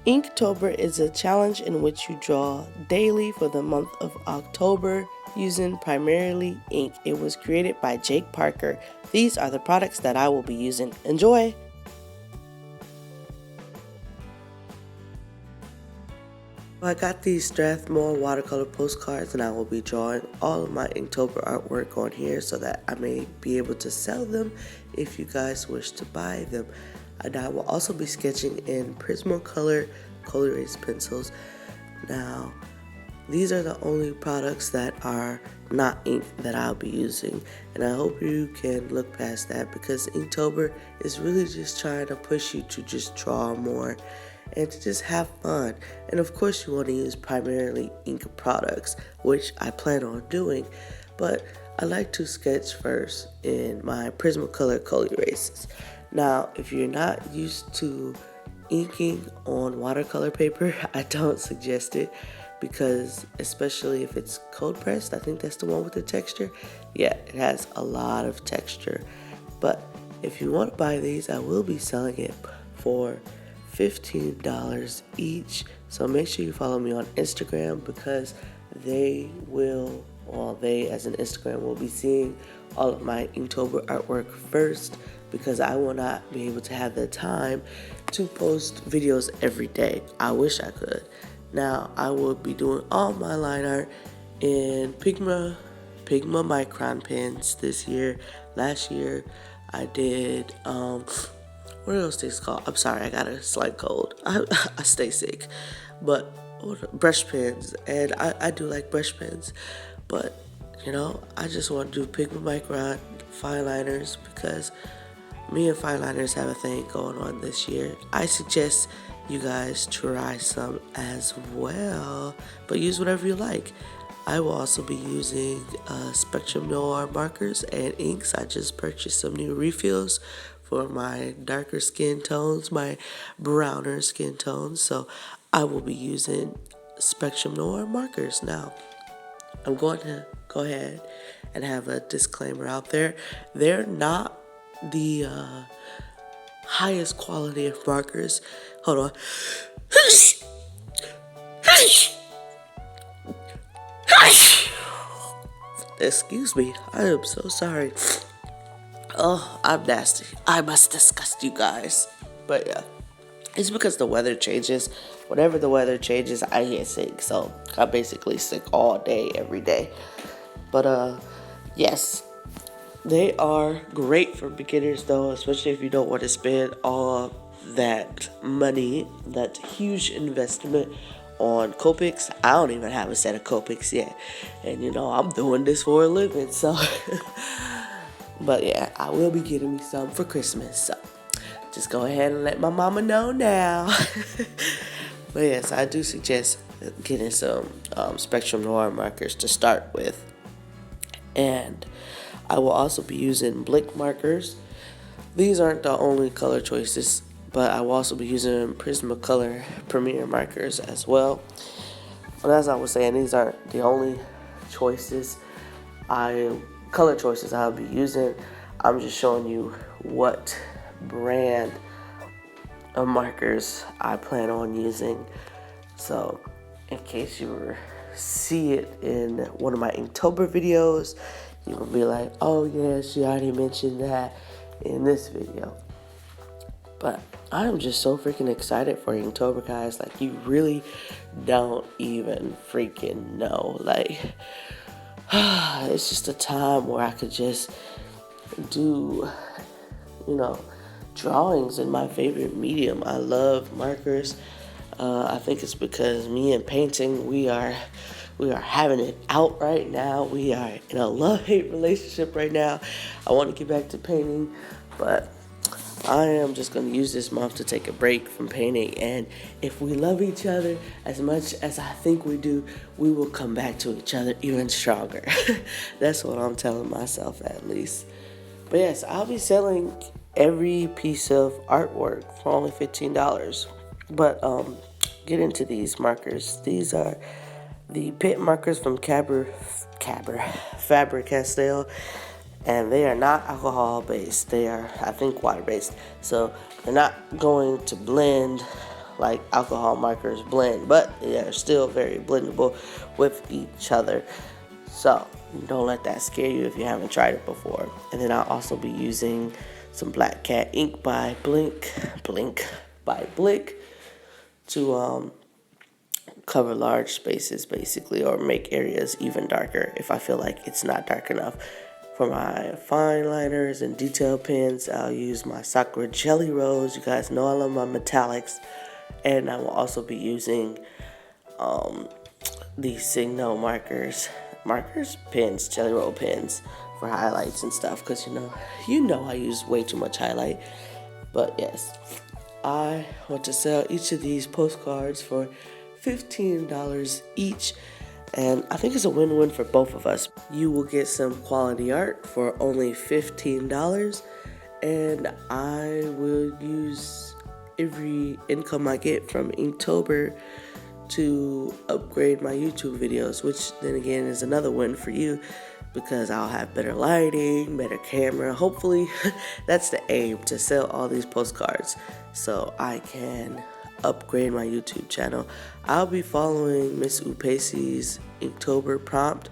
Inktober is a challenge in which you draw daily for the month of October using primarily ink. It was created by Jake Parker. These are the products that I will be using. Enjoy! I got these Strathmore watercolor postcards, and I will be drawing all of my Inktober artwork on here so that I may be able to sell them if you guys wish to buy them. And I will also be sketching in Prismacolor Col-Erase Pencils. Now, these are the only products that are not ink that I'll be using, and I hope you can look past that, because Inktober is really just trying to push you to just draw more and to just have fun. And of course you want to use primarily ink products, which I plan on doing, but I like to sketch first in my Prismacolor Col-Erases. Now, if you're not used to inking on watercolor paper, I don't suggest it, because especially if it's cold pressed, I think that's the one with the texture. Yeah, it has a lot of texture. But if you want to buy these, I will be selling it for $15 each. So make sure you follow me on Instagram, because they as an Instagram will be seeing all of my Inktober artwork first, because I will not be able to have the time to post videos every day. I wish I could. Now, I will be doing all my line art in Pigma Micron pens this year. Last year, I did, what are those things called? I'm sorry, I got a slight cold. I stay sick. But brush pens, and I do like brush pens. But, I just want to do Pigma Micron fine liners, because me and fine liners have a thing going on this year. I suggest you guys try some as well, but use whatever you like. I will also be using Spectrum Noir markers and inks. I just purchased some new refills for my darker skin tones, my browner skin tones, so I will be using Spectrum Noir markers. Now, I'm going to go ahead and have a disclaimer out there. They're not the highest quality of markers. Hold on. Excuse me. I am so sorry. Oh, I'm nasty. I must disgust you guys. But yeah, it's because the weather changes. Whenever the weather changes, I get sick. So I'm basically sick all day, every day. But yes. They are great for beginners, though, especially if you don't want to spend all that money, that huge investment on Copics. I don't even have a set of Copics yet, and I'm doing this for a living, so. But yeah, I will be getting me some for Christmas, so just go ahead and let my mama know now. But yes, I do suggest getting some Spectrum Noir markers to start with, and I will also be using BLICK markers. These aren't the only color choices, but I will also be using Prismacolor Premier markers as well. And as I was saying, these aren't the only color choices I'll be using. I'm just showing you what brand of markers I plan on using. So, in case you see it in one of my Inktober videos, you will be like, oh yeah, she already mentioned that in this video. But I'm just so freaking excited for Inktober, guys. Like, you really don't even freaking know. Like, it's just a time where I could just do, drawings in my favorite medium. I love markers. I think it's because me and painting, we are having it out right now. We are in a love-hate relationship right now. I want to get back to painting, but I am just going to use this month to take a break from painting. And if we love each other as much as I think we do, we will come back to each other even stronger. That's what I'm telling myself, at least. But yes, I'll be selling every piece of artwork for only $15. But get into these markers. These are the pit markers from Faber-Castell, and they are not alcohol based. They are, I think, water based. So they're not going to blend like alcohol markers blend, but they're still very blendable with each other. So don't let that scare you if you haven't tried it before. And then I'll also be using some Black Cat ink by BLICK to cover large spaces basically, or make areas even darker if I feel like it's not dark enough. For my fine liners and detail pens, I'll use my Sakura Jelly Rose. You guys know I love my metallics. And I will also be using the Signo pens, Jelly Roll pens for highlights and stuff, because you know I use way too much highlight. But yes, I want to sell each of these postcards for $15 each, and I think it's a win-win for both of us. You will get some quality art for only $15, and I will use every income I get from Inktober to upgrade my YouTube videos, which then again is another win for you, because I'll have better lighting, better camera. Hopefully that's the aim, to sell all these postcards so I can upgrade my YouTube channel. I'll be following Miss Upesi's Inktober prompt.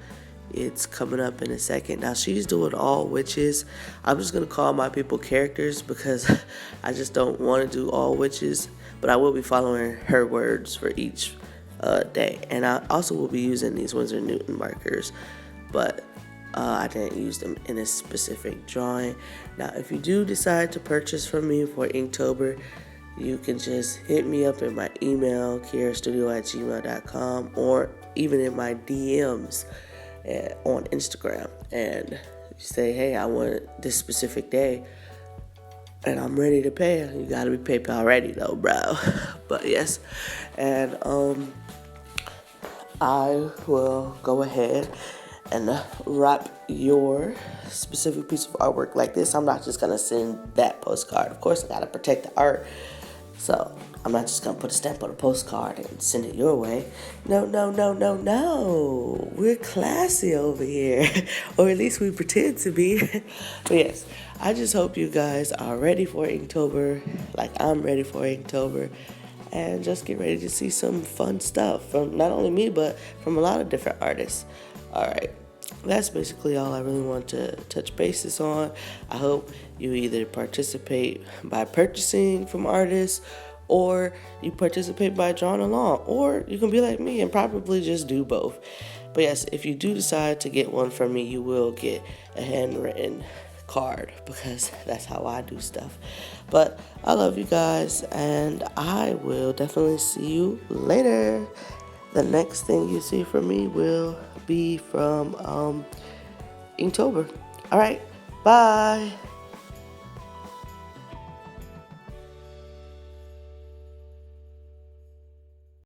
It's coming up in a second. Now she's doing all witches. I'm just gonna call my people characters because I just don't want to do all witches, but I will be following her words for each day. And I also will be using these Winsor Newton markers, but I didn't use them in a specific drawing. Now if you do decide to purchase from me for Inktober, you can just hit me up in my email, kierastudio@gmail.com, or even in my DMs on Instagram, and say, hey, I want this specific day and I'm ready to pay. You gotta be PayPal ready though, bro. But yes, and I will go ahead and wrap your specific piece of artwork like this. I'm not just gonna send that postcard. Of course, I gotta protect the art. So I'm not just gonna put a stamp on a postcard and send it your way. No. We're classy over here, or at least we pretend to be. But yes, I just hope you guys are ready for Inktober, like I'm ready for Inktober, and just get ready to see some fun stuff from not only me, but from a lot of different artists. All right. That's basically all I really want to touch bases on. I hope you either participate by purchasing from artists, or you participate by drawing along, or you can be like me and probably just do both. But yes, if you do decide to get one from me, you will get a handwritten card, because that's how I do stuff. But I love you guys, and I will definitely see you later. The next thing you see from me will be from Inktober. All right, bye.